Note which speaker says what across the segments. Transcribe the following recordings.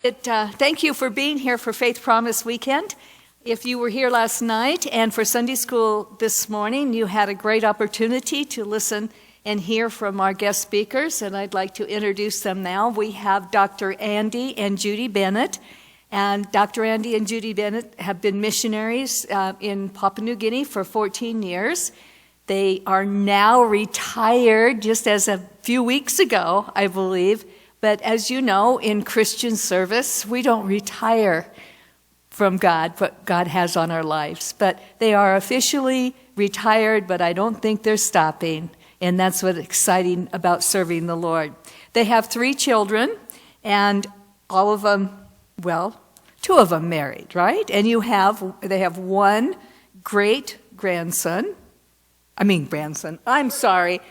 Speaker 1: Thank you for being here for Faith Promise Weekend. If you were here last night and for Sunday school this morning, you had a great opportunity to listen and hear from our guest speakers, and I'd like to introduce them now. We have Dr. Andy and Judy Bennett, and Dr. Andy and Judy Bennett have been missionaries in Papua New Guinea for 14 years. They are now retired just as a few weeks ago, I believe. But as you know, in Christian service, we don't retire from God, what God has on our lives. But they are officially retired, but I don't think they're stopping. And that's what's exciting about serving the Lord. They have 3 children, and all of them, well, 2 of them married, right? And they have 1 grandson. I'm sorry.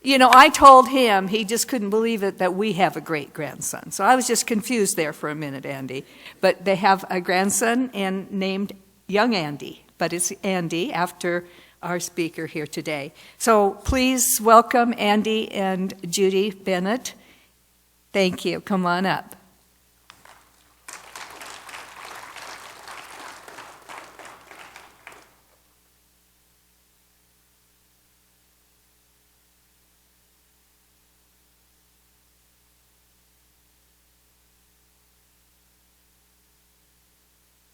Speaker 1: You know, I told him, he just couldn't believe it, that we have a great-grandson. So I was just confused there for a minute, Andy. But they have a grandson named Young Andy, but it's Andy after our speaker here today. So please welcome Andy and Judy Bennett. Thank you. Come on up.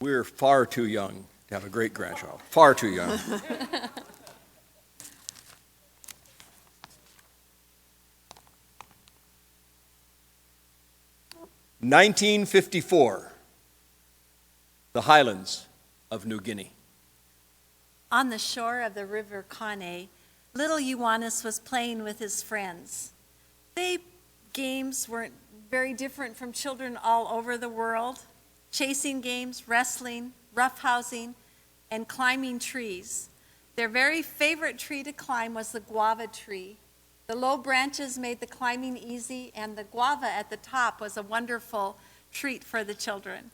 Speaker 2: We're far too young to have a great-grandchild. Far too young. 1954, the highlands of New Guinea.
Speaker 3: On the shore of the River Kane, little Ioannis was playing with his friends. Games weren't very different from children all over the world. Chasing games, wrestling, roughhousing, and climbing trees. Their very favorite tree to climb was the guava tree. The low branches made the climbing easy, and the guava at the top was a wonderful treat for the children.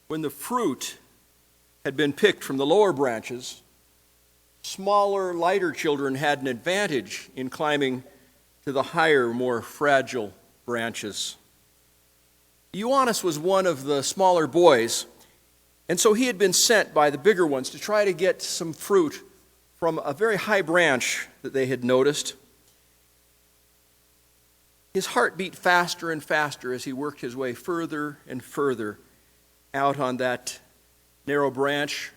Speaker 2: When the fruit had been picked from the lower branches, smaller, lighter children had an advantage in climbing to the higher, more fragile branches. Ioannis was one of the smaller boys, and so he had been sent by the bigger ones to try to get some fruit from a very high branch that they had noticed. His heart beat faster and faster as he worked his way further and further out on that narrow branch,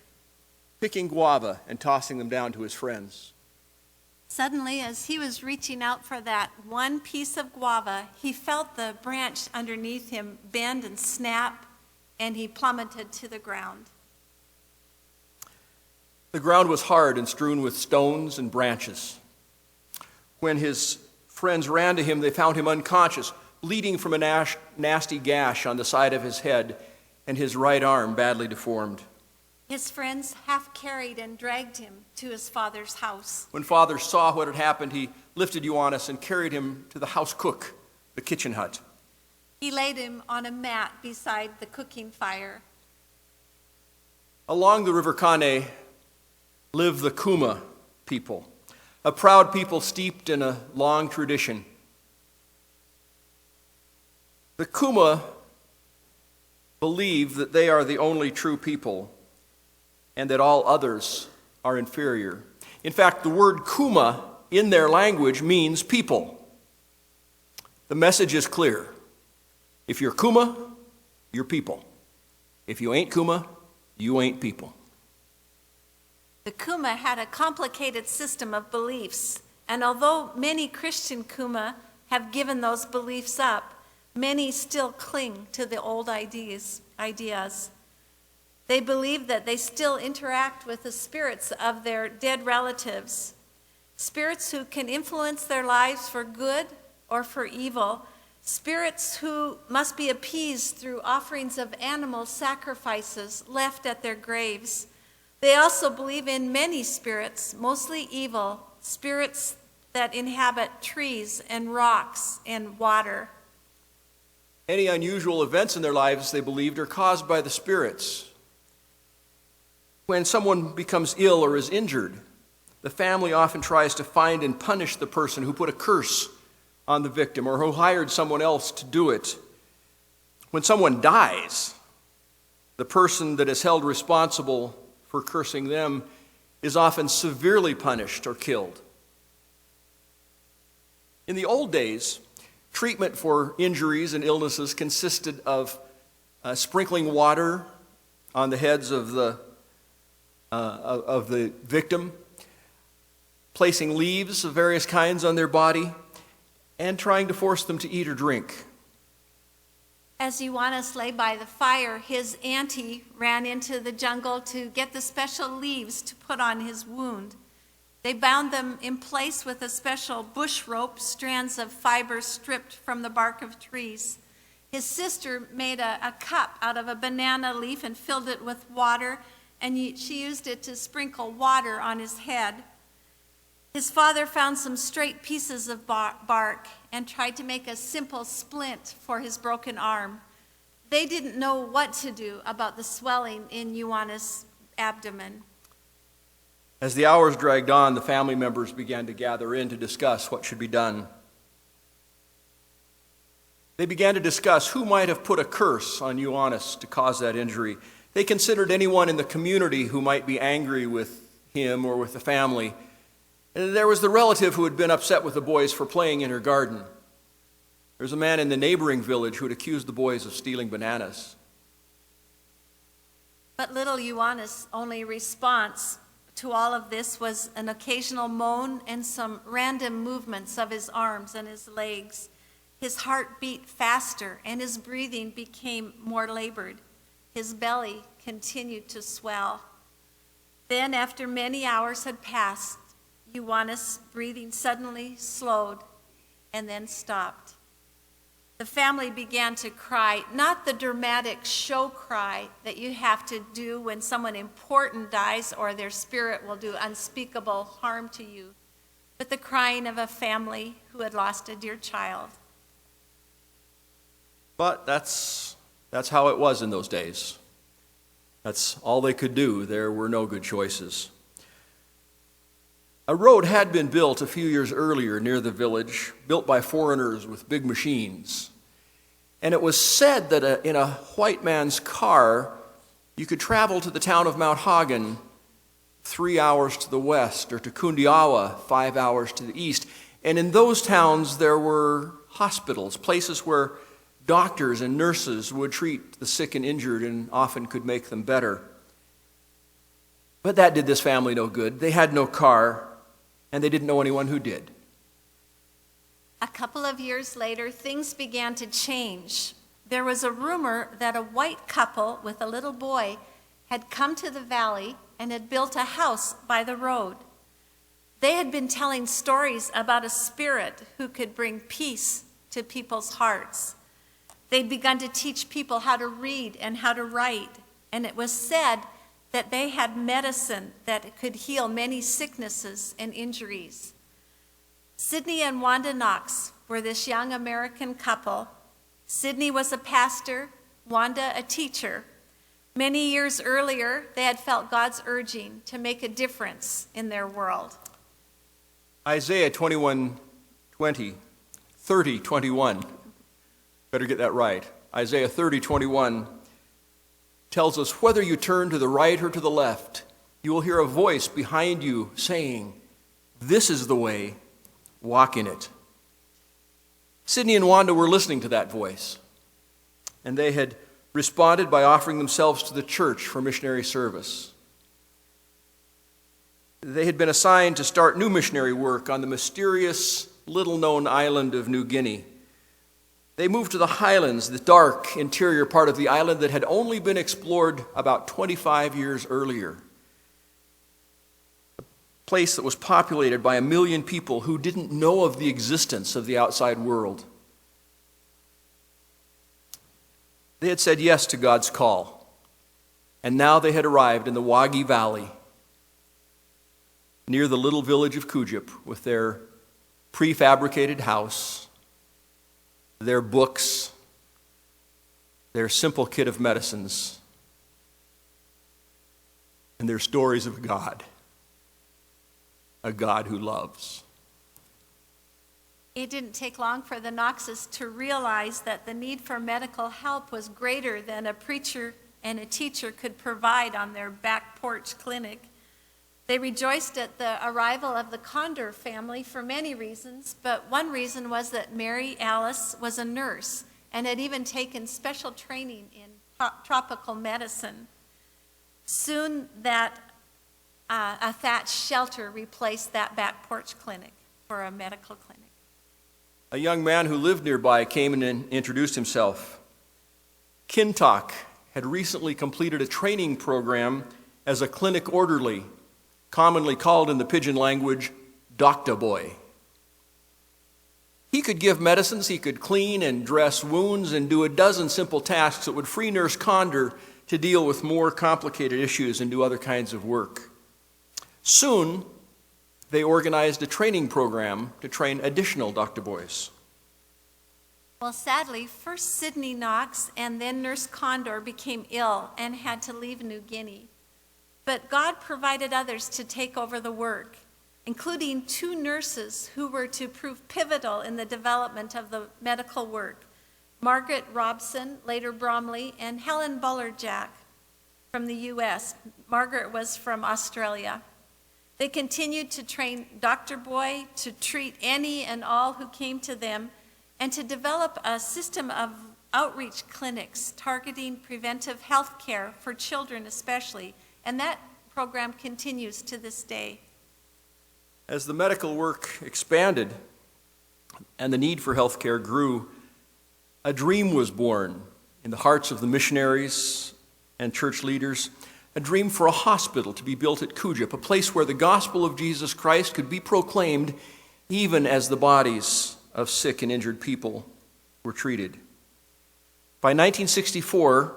Speaker 2: picking guava and tossing them down to his friends.
Speaker 3: Suddenly, as he was reaching out for that one piece of guava, he felt the branch underneath him bend and snap, and he plummeted to the ground.
Speaker 2: The ground was hard and strewn with stones and branches. When his friends ran to him, they found him unconscious, bleeding from a nasty gash on the side of his head and his right arm badly deformed.
Speaker 3: His friends half carried and dragged him to his father's house.
Speaker 2: When father saw what had happened, he lifted Ioannis and carried him to the house cook, the kitchen hut.
Speaker 3: He laid him on a mat beside the cooking fire.
Speaker 2: Along the River Kane live the Kuma people, a proud people steeped in a long tradition. The Kuma believe that they are the only true people and that all others are inferior. In fact, the word Kuma in their language means people. The message is clear. If you're Kuma, you're people. If you ain't Kuma, you ain't people.
Speaker 3: The Kuma had a complicated system of beliefs, and although many Christian Kuma have given those beliefs up, many still cling to the old ideas. They believe that they still interact with the spirits of their dead relatives, spirits who can influence their lives for good or for evil, spirits who must be appeased through offerings of animal sacrifices left at their graves. They also believe in many spirits, mostly evil, spirits that inhabit trees and rocks and water.
Speaker 2: Any unusual events in their lives, they believed, are caused by the spirits. When someone becomes ill or is injured, the family often tries to find and punish the person who put a curse on the victim or who hired someone else to do it. When someone dies, the person that is held responsible for cursing them is often severely punished or killed. In the old days, treatment for injuries and illnesses consisted of sprinkling water on the heads of the victim, placing leaves of various kinds on their body, and trying to force them to eat or drink.
Speaker 3: As Ioannis lay by the fire, his auntie ran into the jungle to get the special leaves to put on his wound. They bound them in place with a special bush rope, strands of fiber stripped from the bark of trees. His sister made a cup out of a banana leaf and filled it with water, and she used it to sprinkle water on his head. His father found some straight pieces of bark and tried to make a simple splint for his broken arm. They didn't know what to do about the swelling in Ioannis' abdomen.
Speaker 2: As the hours dragged on, the family members began to gather in to discuss what should be done. They began to discuss who might have put a curse on Ioannis to cause that injury. They considered anyone in the community who might be angry with him or with the family. And there was the relative who had been upset with the boys for playing in her garden. There was a man in the neighboring village who had accused the boys of stealing bananas.
Speaker 3: But little Ioannis' only response to all of this was an occasional moan and some random movements of his arms and his legs. His heart beat faster and his breathing became more labored. His belly continued to swell. Then, after many hours had passed, Ioannis' breathing suddenly slowed and then stopped. The family began to cry, not the dramatic show cry that you have to do when someone important dies or their spirit will do unspeakable harm to you, but the crying of a family who had lost a dear child.
Speaker 2: But that's how it was in those days. That's all they could do. There were no good choices. A road had been built a few years earlier near the village, built by foreigners with big machines. And it was said that in a white man's car, you could travel to the town of Mount Hagen 3 hours to the west, or to Kundiawa 5 hours to the east. And in those towns, there were hospitals, places where doctors and nurses would treat the sick and injured and often could make them better. But that did this family no good. They had no car, and they didn't know anyone who did.
Speaker 3: A couple of years later, things began to change. There was a rumor that a white couple with a little boy had come to the valley and had built a house by the road. They had been telling stories about a spirit who could bring peace to people's hearts. They'd begun to teach people how to read and how to write, and it was said that they had medicine that could heal many sicknesses and injuries. Sidney and Wanda Knox were this young American couple. Sidney was a pastor, Wanda a teacher. Many years earlier, they had felt God's urging to make a difference in their world.
Speaker 2: Isaiah 30:21. Better get that right. Isaiah 30:21 tells us, whether you turn to the right or to the left, you will hear a voice behind you saying, this is the way, walk in it. Sidney and Wanda were listening to that voice, and they had responded by offering themselves to the church for missionary service. They had been assigned to start new missionary work on the mysterious, little-known island of New Guinea. They moved to the highlands, the dark interior part of the island that had only been explored about 25 years earlier. A place that was populated by 1 million people who didn't know of the existence of the outside world. They had said yes to God's call, and now they had arrived in the Wagi Valley, near the little village of Kujip, with their prefabricated house, their books, their simple kit of medicines, and their stories of God, a God who loves.
Speaker 3: It didn't take long for the Knoxes to realize that the need for medical help was greater than a preacher and a teacher could provide on their back porch clinic. They rejoiced at the arrival of the Condor family for many reasons, but one reason was that Mary Alice was a nurse and had even taken special training in tropical medicine. Soon a thatched shelter replaced that back porch clinic for a medical clinic.
Speaker 2: A young man who lived nearby came in and introduced himself. Kintok had recently completed a training program as a clinic orderly, commonly called in the pidgin language, Doctor Boy. He could give medicines, he could clean and dress wounds, and do a dozen simple tasks that would free Nurse Condor to deal with more complicated issues and do other kinds of work. Soon, they organized a training program to train additional Doctor Boys.
Speaker 3: Well, sadly, first Sidney Knox and then Nurse Condor became ill and had to leave New Guinea. But God provided others to take over the work, including 2 nurses who were to prove pivotal in the development of the medical work, Margaret Robson, later Bromley, and Helen Bullerjack from the U.S. Margaret was from Australia. They continued to train Dr. Boy to treat any and all who came to them and to develop a system of outreach clinics targeting preventive health care for children especially, and that program continues to this day.
Speaker 2: As the medical work expanded and the need for health care grew, a dream was born in the hearts of the missionaries and church leaders, a dream for a hospital to be built at Kujip, a place where the gospel of Jesus Christ could be proclaimed even as the bodies of sick and injured people were treated. By 1964,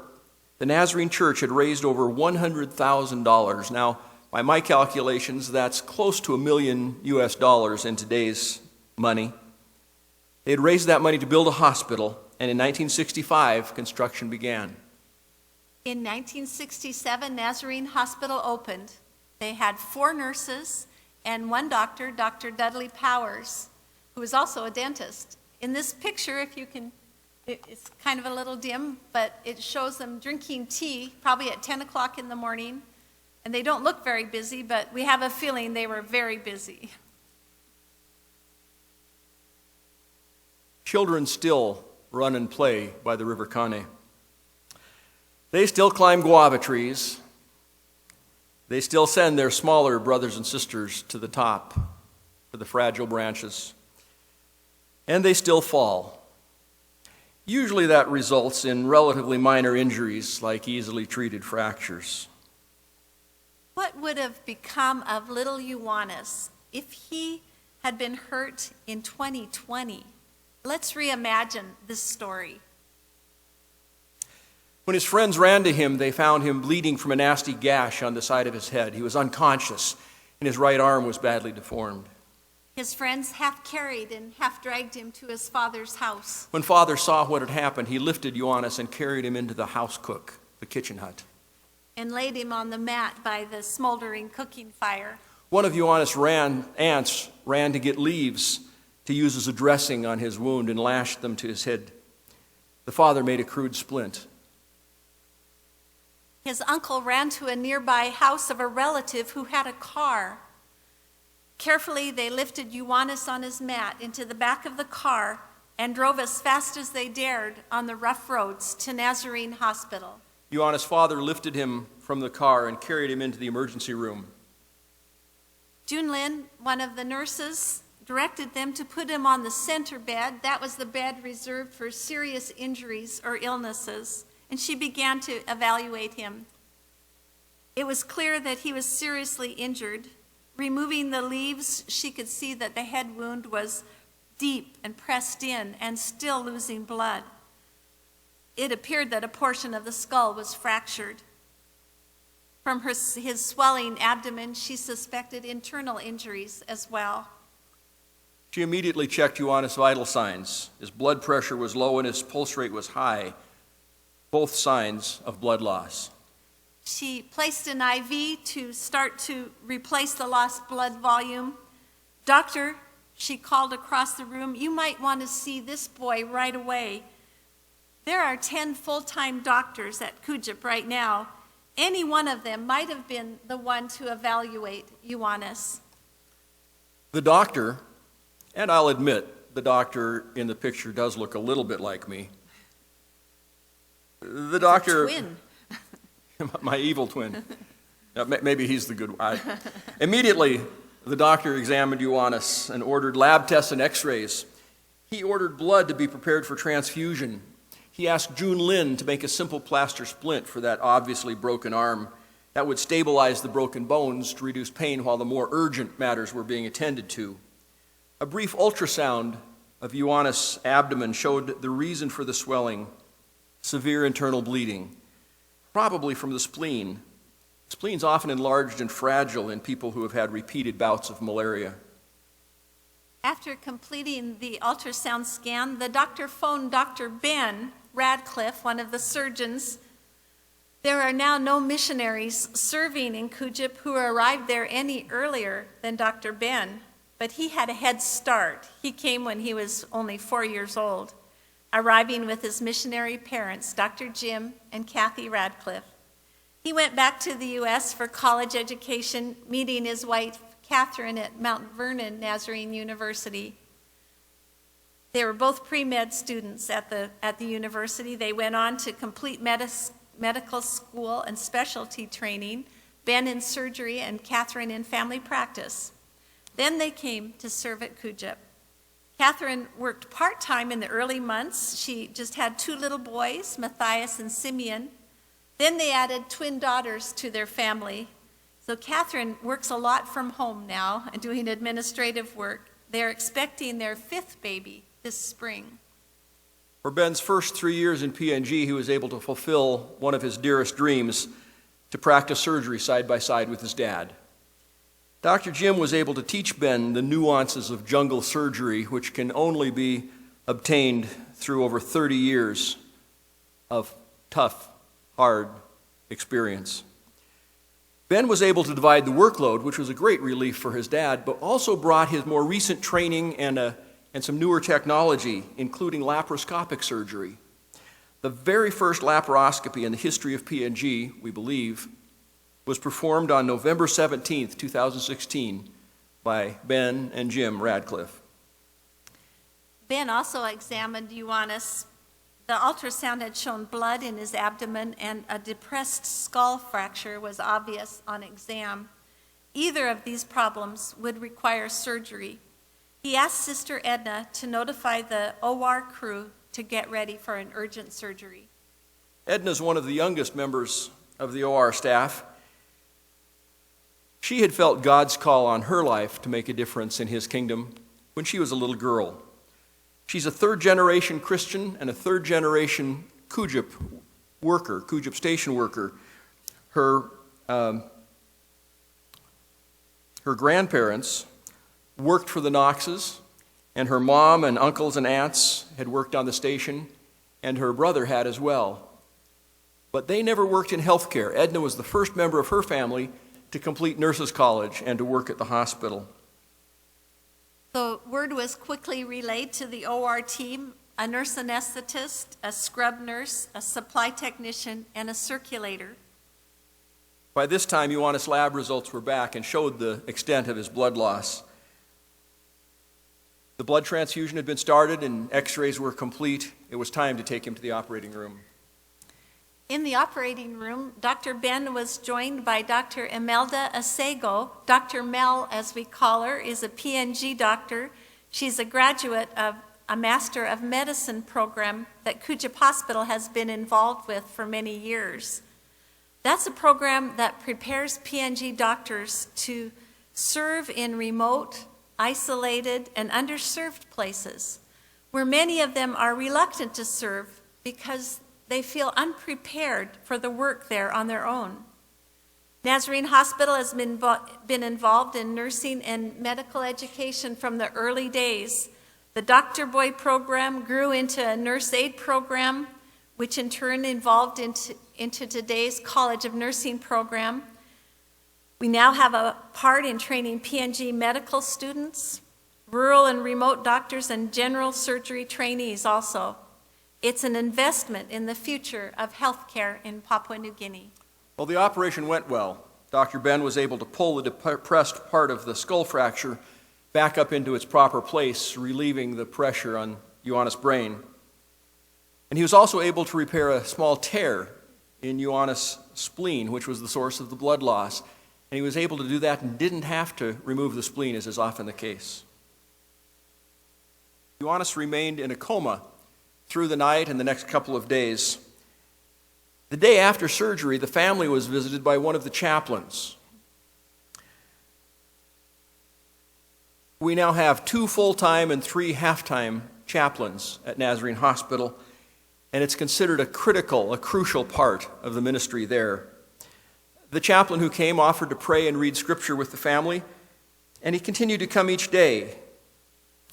Speaker 2: the Nazarene Church had raised over $100,000. Now, by my calculations, that's close to $1 million in today's money. They had raised that money to build a hospital, and in 1965, construction began.
Speaker 3: In 1967, Nazarene Hospital opened. They had 4 nurses and 1 doctor, Dr. Dudley Powers, who was also a dentist. In this picture, if you can, it's kind of a little dim, but it shows them drinking tea, probably at 10 o'clock in the morning. And they don't look very busy, but we have a feeling they were very busy.
Speaker 2: Children still run and play by the River Kane. They still climb guava trees. They still send their smaller brothers and sisters to the top, to the fragile branches. And they still fall. Usually that results in relatively minor injuries like easily treated fractures.
Speaker 3: What would have become of little Ioannis if he had been hurt in 2020? Let's reimagine this story.
Speaker 2: When his friends ran to him, they found him bleeding from a nasty gash on the side of his head. He was unconscious, and his right arm was badly deformed.
Speaker 3: His friends half carried and half dragged him to his father's house.
Speaker 2: When Father saw what had happened, he lifted Ioannis and carried him into the house cook, the kitchen hut,
Speaker 3: And laid him on the mat by the smoldering cooking fire.
Speaker 2: One of Ioannis' aunts ran to get leaves to use as a dressing on his wound and lashed them to his head. The father made a crude splint.
Speaker 3: His uncle ran to a nearby house of a relative who had a car. Carefully, they lifted Ioannis on his mat into the back of the car and drove as fast as they dared on the rough roads to Nazarene Hospital.
Speaker 2: Ioannis' father lifted him from the car and carried him into the emergency room.
Speaker 3: Junlin, one of the nurses, directed them to put him on the center bed. That was the bed reserved for serious injuries or illnesses. And she began to evaluate him. It was clear that he was seriously injured. Removing the leaves, she could see that the head wound was deep and pressed in and still losing blood. It appeared that a portion of the skull was fractured. From his swelling abdomen, she suspected internal injuries as well.
Speaker 2: She immediately checked Ioannis' vital signs. His blood pressure was low and his pulse rate was high, both signs of blood loss.
Speaker 3: She placed an IV to start to replace the lost blood volume. Doctor, she called across the room, "You might want to see this boy right away." There are 10 full-time doctors at CUJIP right now. Any one of them might have been the one to evaluate Ioannis.
Speaker 2: The doctor, and I'll admit, the doctor in the picture does look a little bit like me. The doctor,
Speaker 3: Twin.
Speaker 2: my evil twin. Maybe he's the good one. Immediately, the doctor examined Ioannis and ordered lab tests and x-rays. He ordered blood to be prepared for transfusion. He asked June Lin to make a simple plaster splint for that obviously broken arm. That would stabilize the broken bones to reduce pain while the more urgent matters were being attended to. A brief ultrasound of Ioannis' abdomen showed the reason for the swelling: severe internal bleeding, probably from the spleen. The spleen's often enlarged and fragile in people who have had repeated bouts of malaria.
Speaker 3: After completing the ultrasound scan, the doctor phoned Dr. Ben Radcliffe, one of the surgeons. There are now no missionaries serving in CUJIP who arrived there any earlier than Dr. Ben, but he had a head start. He came when he was only 4 years old, arriving with his missionary parents, Dr. Jim and Kathy Radcliffe. He went back to the U.S. for college education, meeting his wife, Catherine, at Mount Vernon Nazarene University. They were both pre-med students at the university. They went on to complete medical school and specialty training, Ben in surgery and Catherine in family practice. Then they came to serve at CUJIP. Catherine worked part-time in the early months. She just had 2 little boys, Matthias and Simeon. Then they added twin daughters to their family. So Catherine works a lot from home now and doing administrative work. They're expecting their 5th baby this spring.
Speaker 2: For Ben's first 3 years in PNG, he was able to fulfill one of his dearest dreams: to practice surgery side by side with his dad. Dr. Jim was able to teach Ben the nuances of jungle surgery, which can only be obtained through over 30 years of tough, hard experience. Ben was able to divide the workload, which was a great relief for his dad, but also brought his more recent training and some newer technology, including laparoscopic surgery. The very first laparoscopy in the history of PNG, we believe, was performed on November 17th, 2016, by Ben and Jim Radcliffe.
Speaker 3: Ben also examined Ioannis. The ultrasound had shown blood in his abdomen, and a depressed skull fracture was obvious on exam. Either of these problems would require surgery. He asked Sister Edna to notify the OR crew to get ready for an urgent surgery.
Speaker 2: Edna's one of the youngest members of the OR staff. She had felt God's call on her life to make a difference in His kingdom when she was a little girl. She's a 3rd-generation Christian and a 3rd-generation CUJIP worker, CUJIP station worker. Her grandparents worked for the Knoxes, and her mom and uncles and aunts had worked on the station, and her brother had as well. But they never worked in healthcare. Edna was the first member of her family to complete nurses' college and to work at the hospital.
Speaker 3: The word was quickly relayed to the OR team. A nurse anesthetist, a scrub nurse, a supply technician, and a circulator.
Speaker 2: By this time, Ioannis' lab results were back and showed the extent of his blood loss. The blood transfusion had been started and x-rays were complete. It was time to take him to the operating room.
Speaker 3: In the operating room, Dr. Ben was joined by Dr. Imelda Asego. Dr. Mel, as we call her, is a PNG doctor. She's a graduate of a Master of Medicine program that CUJIP Hospital has been involved with for many years. That's a program that prepares PNG doctors to serve in remote, isolated, and underserved places, where many of them are reluctant to serve because they feel unprepared for the work there on their own. Nazarene Hospital has been involved in nursing and medical education from the early days. The Doctor Boy program grew into a nurse aid program, which in turn evolved into today's College of Nursing program. We now have a part in training PNG medical students. rural and remote doctors and general surgery trainees also. It's an investment in the future of healthcare in Papua New Guinea.
Speaker 2: Well, the operation went well. Dr. Ben was able to pull the depressed part of the skull fracture back up into its proper place, relieving the pressure on Ioannis' brain. And he was also able to repair a small tear in Ioannis' spleen, which was the source of the blood loss. And he was able to do that and didn't have to remove the spleen, as is often the case. Ioannis remained in a coma through the night and the next couple of days. The day after surgery, the family was visited by one of the chaplains. We now have 2 full-time and 3 half-time chaplains at Nazarene Hospital, and it's considered a crucial part of the ministry there. The chaplain who came offered to pray and read scripture with the family, and he continued to come each day.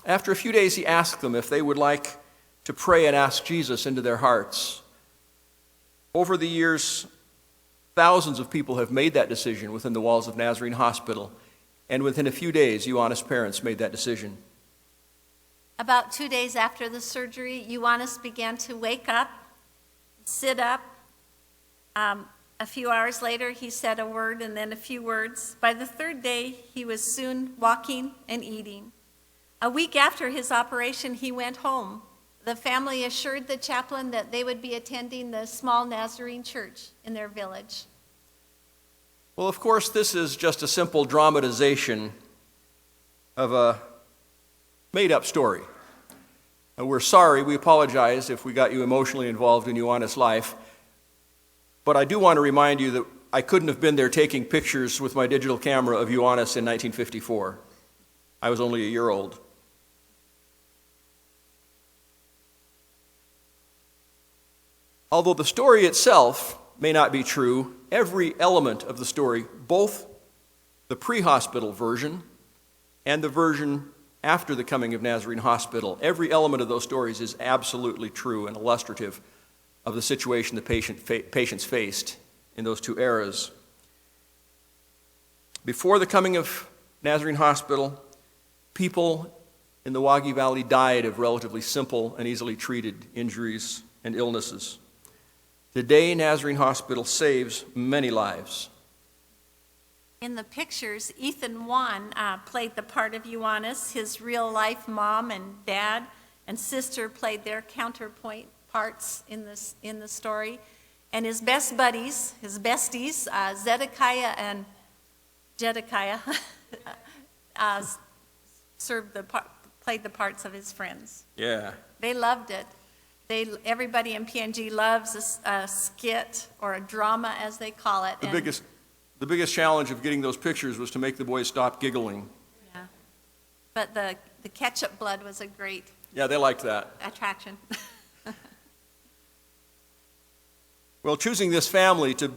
Speaker 2: After a few days, he asked them if they would like to pray and ask Jesus into their hearts. Over the years, thousands of people have made that decision within the walls of Nazarene Hospital, and within a few days, Ioannis' parents made that decision.
Speaker 3: About 2 days after the surgery, Ioannis began to wake up, sit up. A few hours later, he said a word and then a few words. By the 3rd day, he was soon walking and eating. A week after his operation, he went home. The family assured the chaplain that they would be attending the small Nazarene church in their village.
Speaker 2: Well, of course, this is just a simple dramatization of a made-up story. We're sorry, we apologize if we got you emotionally involved in Ioannis' life, but I do want to remind you that I couldn't have been there taking pictures with my digital camera of Ioannis in 1954. I was only a year old. Although the story itself may not be true, every element of the story, both the pre-hospital version and the version after the coming of Nazarene Hospital, every element of those stories is absolutely true and illustrative of the situation the patients faced in those 2 eras. Before the coming of Nazarene Hospital, people in the Wagi Valley died of relatively simple and easily treated injuries and illnesses. Today, Nazarene Hospital saves many lives.
Speaker 3: In the pictures, Ethan Wan played the part of Ioannis. His real-life mom and dad and sister played their counterpoint parts in the story. And his best buddies, his besties, Zedekiah and Jedediah, played the parts of his friends.
Speaker 2: Yeah.
Speaker 3: They loved it. Everybody in PNG loves a skit or a drama, as they call it.
Speaker 2: The biggest challenge of getting those pictures was to make the boys stop giggling.
Speaker 3: Yeah. But the ketchup blood was a great
Speaker 2: Yeah, they liked that.
Speaker 3: attraction.
Speaker 2: Well, choosing this family to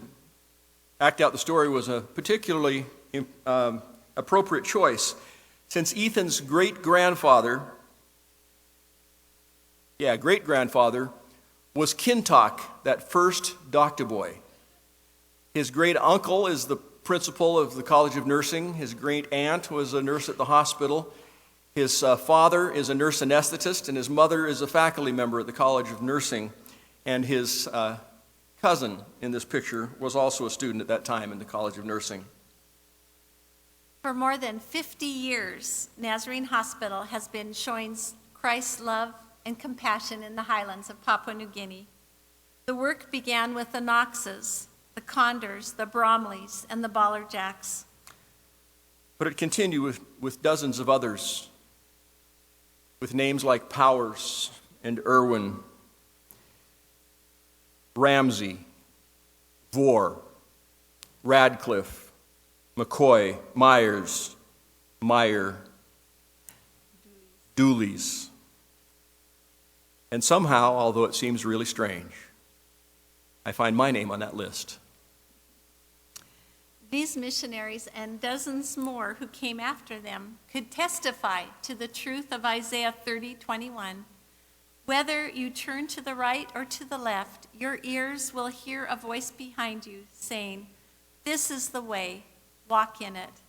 Speaker 2: act out the story was a particularly appropriate choice, since Ethan's great-grandfather was Kintok, that first doctor boy. His great-uncle is the principal of the College of Nursing. His great-aunt was a nurse at the hospital. His father is a nurse anesthetist, and his mother is a faculty member at the College of Nursing. And his cousin in this picture was also a student at that time in the College of Nursing.
Speaker 3: For more than 50 years, Nazarene Hospital has been showing Christ's love and compassion in the highlands of Papua New Guinea. The work began with the Knoxes, the Condors, the Bromleys, and the Ballerjacks.
Speaker 2: But it continued with dozens of others, with names like Powers and Irwin, Ramsey, Vore, Radcliffe, McCoy, Myers, Meyer, Dooleys. And somehow, although it seems really strange, I find my name on that list.
Speaker 3: These missionaries and dozens more who came after them could testify to the truth of Isaiah 30:21. Whether you turn to the right or to the left, your ears will hear a voice behind you saying, "This is the way, walk in it."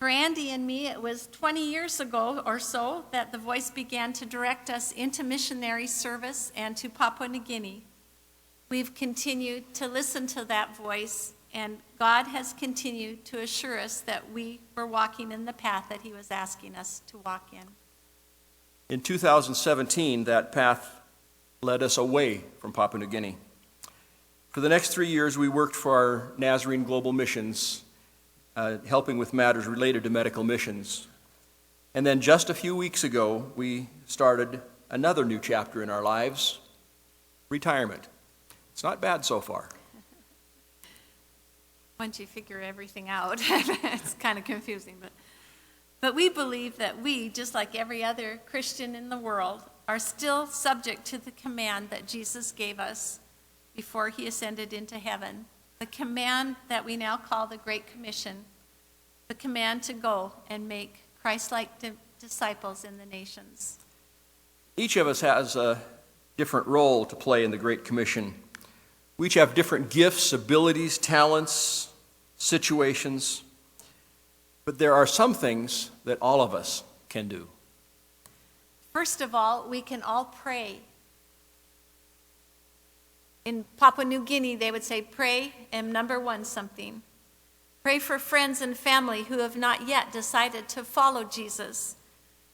Speaker 3: For Andy and me, it was 20 years ago or so that the voice began to direct us into missionary service and to Papua New Guinea. We've continued to listen to that voice, and God has continued to assure us that we were walking in the path that he was asking us to walk in.
Speaker 2: In 2017, that path led us away from Papua New Guinea. For the next 3 years, we worked for our Nazarene Global Missions, helping with matters related to medical missions. And then just a few weeks ago, we started another new chapter in our lives, retirement. It's not bad so far.
Speaker 3: Once you figure everything out, it's kind of confusing. But we believe that we, just like every other Christian in the world, are still subject to the command that Jesus gave us before he ascended into heaven. The command that we now call the Great Commission, the command to go and make Christ-like disciples in the nations.
Speaker 2: Each of us has a different role to play in the Great Commission. We each have different gifts, abilities, talents, situations, but there are some things that all of us can do.
Speaker 3: First of all, we can all pray. In Papua New Guinea, they would say, pray and number one something. Pray for friends and family who have not yet decided to follow Jesus.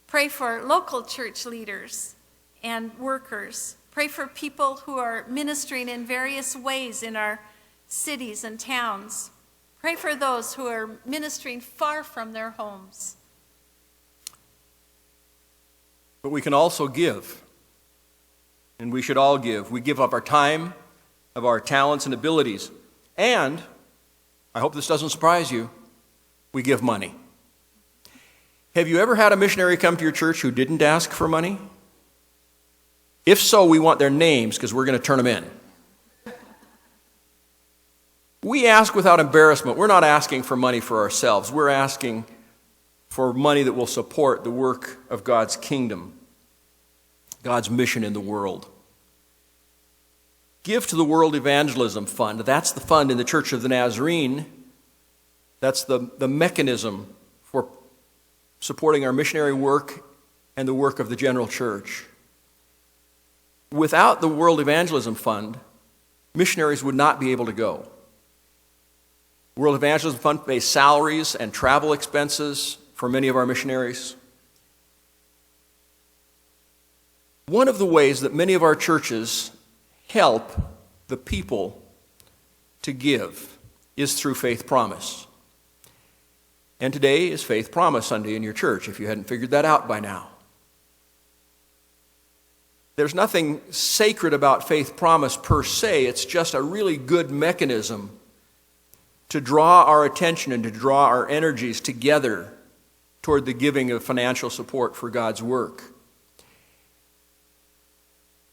Speaker 3: Pray for local church leaders and workers. Pray for people who are ministering in various ways in our cities and towns. Pray for those who are ministering far from their homes.
Speaker 2: But we can also give, and we should all give. We give up our time, of our talents and abilities, and, I hope this doesn't surprise you, we give money. Have you ever had a missionary come to your church who didn't ask for money? If so, we want their names because we're going to turn them in. We ask without embarrassment. We're not asking for money for ourselves. We're asking for money that will support the work of God's kingdom, God's mission in the world. Give to the World Evangelism Fund. That's the fund in the Church of the Nazarene. That's the mechanism for supporting our missionary work and the work of the general church. Without the World Evangelism Fund, missionaries would not be able to go. The World Evangelism Fund pays salaries and travel expenses for many of our missionaries. One of the ways that many of our churches help the people to give is through Faith Promise. And today is Faith Promise Sunday in your church, if you hadn't figured that out by now. There's nothing sacred about Faith Promise per se. It's just a really good mechanism to draw our attention and to draw our energies together toward the giving of financial support for God's work.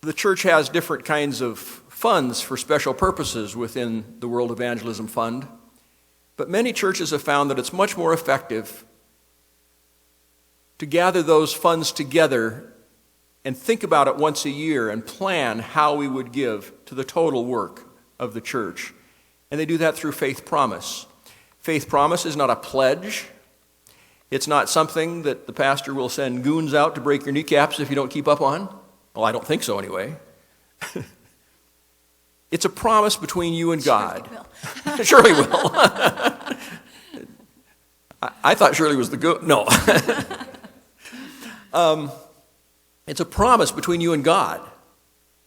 Speaker 2: The church has different kinds of funds for special purposes within the World Evangelism Fund, but many churches have found that it's much more effective to gather those funds together and think about it once a year and plan how we would give to the total work of the church. And they do that through Faith Promise. Faith Promise is not a pledge. It's not something that the pastor will send goons out to break your kneecaps if you don't keep up on. Well, I don't think so anyway. It's a promise between you and God. Shirley will. I thought Shirley was the goon. No. It's a promise between you and God.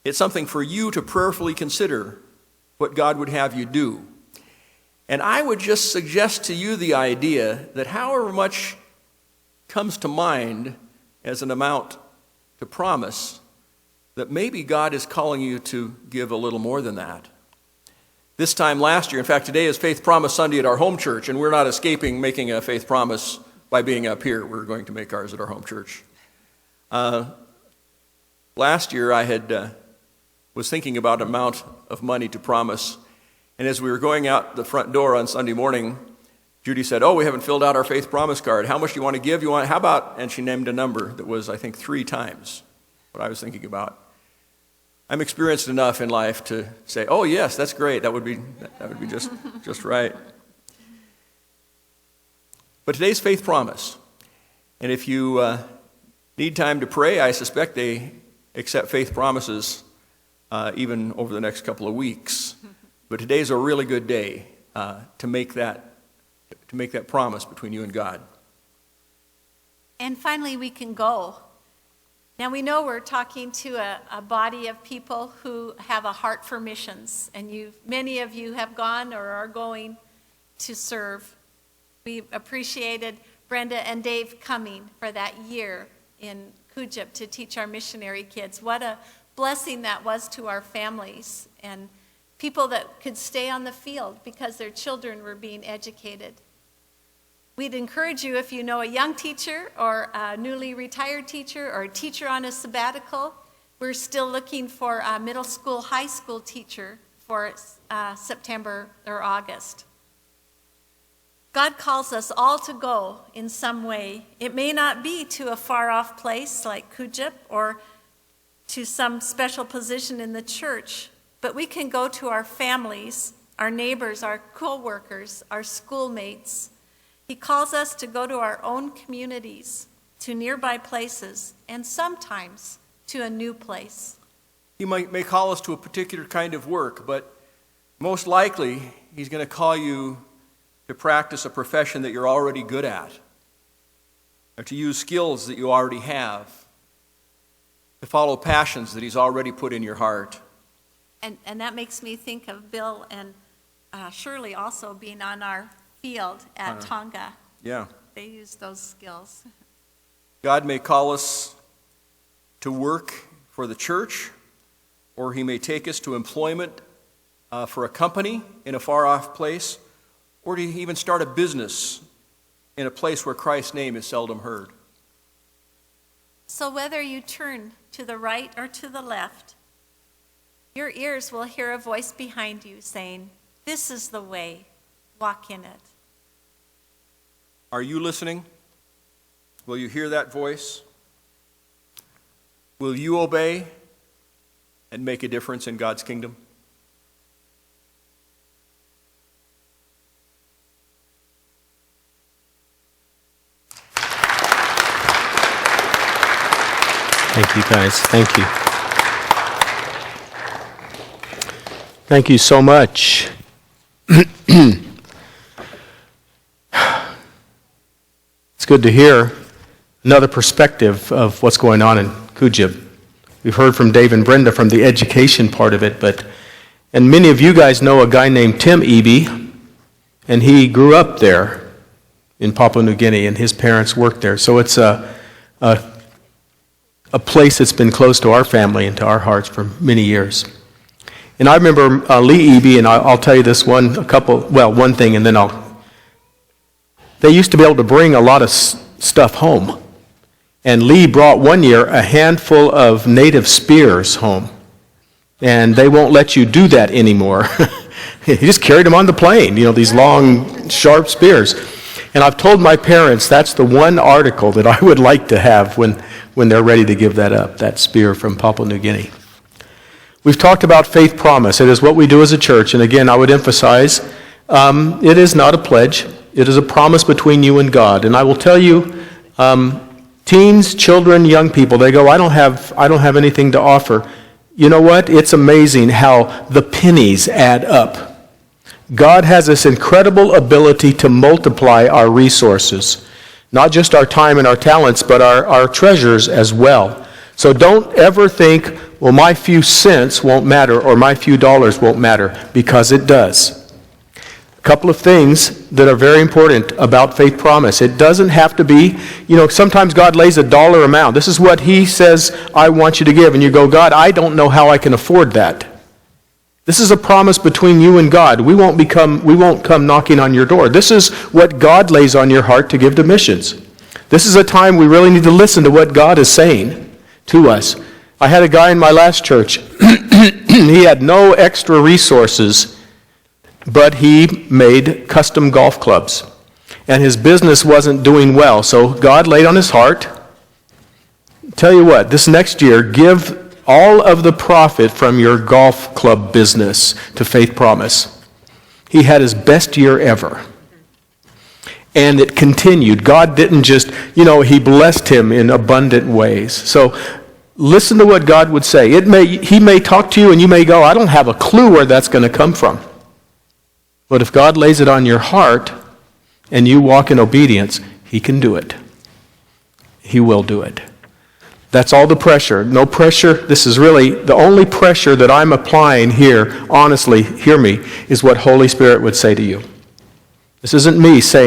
Speaker 2: It's something for you to prayerfully consider what God would have you do. And I would just suggest to you the idea that however much comes to mind as an amount to promise, that maybe God is calling you to give a little more than that. This time last year, in fact, today is Faith Promise Sunday at our home church, and we're not escaping making a faith promise by being up here. We're going to make ours at our home church. Last year, I was thinking about an amount of money to promise, and as we were going out the front door on Sunday morning, Judy said, "Oh, we haven't filled out our faith promise card. How much do you want to give? How about?" And she named a number that was, I think, 3 times what I was thinking about. I'm experienced enough in life to say, "Oh, yes, that's great. That would be just right." But today's faith promise. And if you need time to pray, I suspect they accept faith promises even over the next couple of weeks. But today's a really good day to make that promise between you and God.
Speaker 3: And finally, we can go. Now, we know we're talking to a body of people who have a heart for missions, and many of you have gone or are going to serve. We appreciated Brenda and Dave coming for that year in Kujip to teach our missionary kids. What a blessing that was to our families and people that could stay on the field because their children were being educated. We'd encourage you, if you know a young teacher or a newly retired teacher or a teacher on a sabbatical, we're still looking for a middle school, high school teacher for September or August. God calls us all to go in some way. It may not be to a far-off place like Kujip or to some special position in the church, but we can go to our families, our neighbors, our co-workers, our schoolmates. He calls us to go to our own communities, to nearby places, and sometimes to a new place.
Speaker 2: He may call us to a particular kind of work, but most likely he's going to call you to practice a profession that you're already good at, or to use skills that you already have, to follow passions that he's already put in your heart.
Speaker 3: And that makes me think of Bill and Shirley also being on our field at Tonga.
Speaker 2: Yeah.
Speaker 3: They use those skills.
Speaker 2: God may call us to work for the church, or he may take us to employment for a company in a far-off place, or to even start a business in a place where Christ's name is seldom heard.
Speaker 3: So whether you turn to the right or to the left, your ears will hear a voice behind you saying, "This is the way, walk in it."
Speaker 2: Are you listening? Will you hear that voice? Will you obey and make a difference in God's kingdom?
Speaker 4: Thank you, guys. Thank you. Thank you so much. It's good to hear another perspective of what's going on in Kujip. We've heard from Dave and Brenda from the education part of it, and many of you guys know a guy named Tim Eby, and he grew up there in Papua New Guinea, and his parents worked there. So it's a place that's been close to our family and to our hearts for many years. And I remember Lee Eby, and I'll tell you this one thing, and then they used to be able to bring a lot of stuff home. And Lee brought one year a handful of native spears home. And they won't let you do that anymore. He just carried them on the plane, these long, sharp spears. And I've told my parents that's the one article that I would like to have when they're ready to give that up, that spear from Papua New Guinea. We've talked about faith promise. It is what we do as a church. And again, I would emphasize, it is not a pledge. It is a promise between you and God. And I will tell you, teens, children, young people, they go, I don't have anything to offer. You know what? It's amazing how the pennies add up. God has this incredible ability to multiply our resources, not just our time and our talents, but our treasures as well. So don't ever think, well, my few cents won't matter or my few dollars won't matter, because it does. A couple of things that are very important about faith promise. It doesn't have to be, sometimes God lays a dollar amount. This is what he says, I want you to give. And you go, God, I don't know how I can afford that. This is a promise between you and God. We won't come knocking on your door. This is what God lays on your heart to give to missions. This is a time we really need to listen to what God is saying to us. I had a guy in my last church. He had no extra resources, but he made custom golf clubs. And his business wasn't doing well. So God laid on his heart, tell you what, this next year, give all of the profit from your golf club business to Faith Promise. He had his best year ever. And it continued. God didn't just, he blessed him in abundant ways. So listen to what God would say. He may talk to you and you may go, I don't have a clue where that's going to come from. But if God lays it on your heart and you walk in obedience, he can do it. He will do it. That's all the pressure. No pressure. This is really the only pressure that I'm applying here, honestly, hear me, is what Holy Spirit would say to you. This isn't me saying,